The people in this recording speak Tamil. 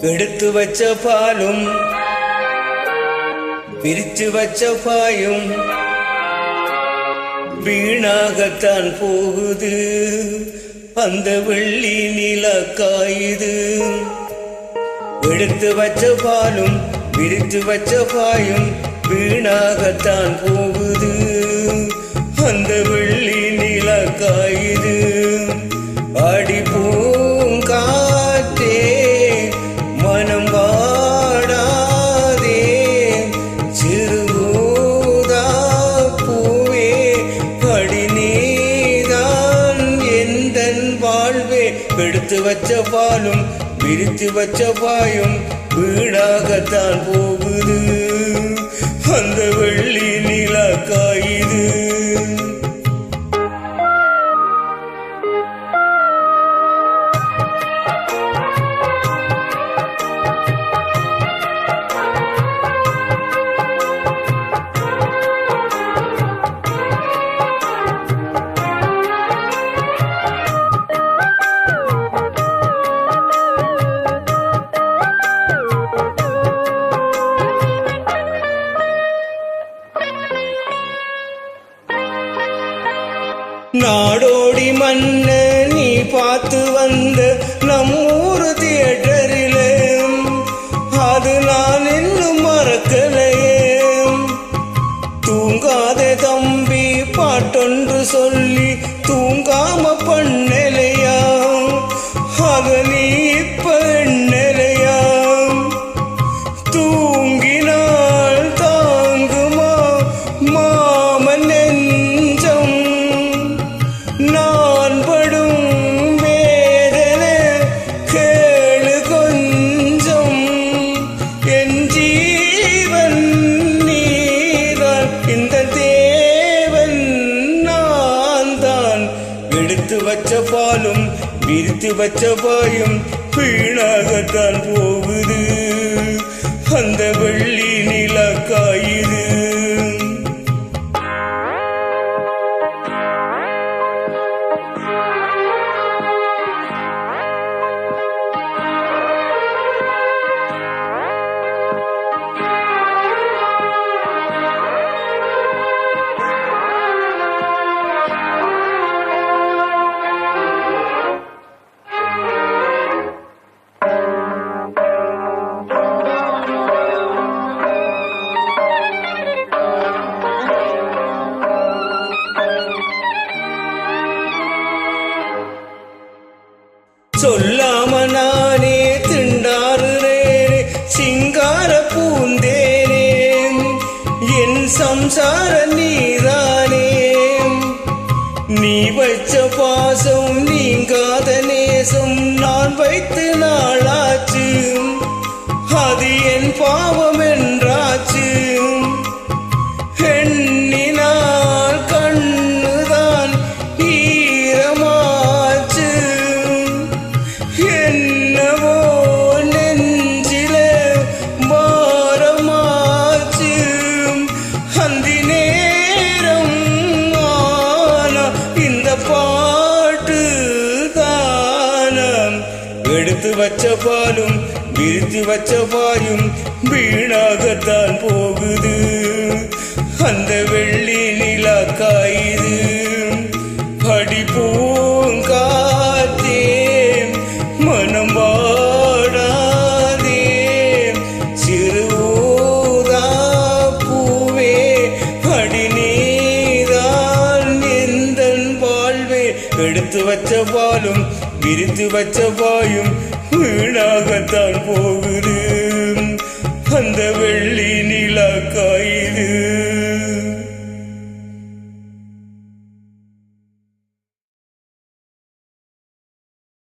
எடுத்து வச்ச பாலும் பிரிச்சு வச்ச பாயும் வீணாகத்தான் போகுது. அந்த வெள்ளி நிலக்காயுது. எடுத்து வச்ச பாலும் பிரித்து வச்ச பாயும் வீணாகத்தான் போகுது. அந்த வெள்ளி நிலக்காயுது. ஆடி பூங்காற்றே மனம் வாடாதே, சிறுகூதா பூவே படிநீதான் எந்தன் வாழ்வே. எடுத்து வச்ச பாலும் விரித்து வச்ச பாயும் வீணாகத்தான் போகுது. அந்த வெள்ளி நிலக்காயுது. நாடோடி மண்ண நீ பார்த்து வந்த நம்மூரு தியேட்டரில, அது நான் இன்னும் மறக்கலையே. தூங்காத தம்பி பாட்டொன்று சொல்லி தூங்காம பண்ணலையா, அத நீ இப்ப எண்ணலையா. தூங்கினால் தாங்குமா மாமன் நெஞ்சம், நான் படும் வேதனை கேளு கொஞ்சம். என் ஜீவன் நீதான், இந்த தேவன் நான் தான். எடுத்து வச்ச பாலும் விரித்து வச்ச பாயும் வீணாகத்தான் போகுது. அந்த வெள்ளி நிலக்காயுது. சொல்லாம நானே திண்டாறுறேனே சிங்கார பூந்தேனே, என் சம்சார நீதானே. நீ வச்ச பாசம் நீங்காத நேசம் நான் வைத்து நாளாச்சு, அது என் பாவம் என்றாச்சு. எண்ணினால் கண்ணுதான் ஈரமாச்சு, என்னவோ நெஞ்சில பாரமாச்சு. அந்தி நேரம் ஆனா இந்த பாட்டு தானம். எடுத்து வச்ச பாலும் விரித்து வச்ச பாயும் வீணாகத்தான் போகுது. அந்த வெள்ளி நிலக்காயுது. அடி பூங்காற்றே மனம் வாடாதே, சிறுகூதா பூவே படிநீதான் எந்தன் வாழ்வே. எடுத்து வச்ச பாலும் விரித்து வச்ச பாயும் வீணாகத்தான் போகுது. அந்த வெள்ளி நிலக்காயுது.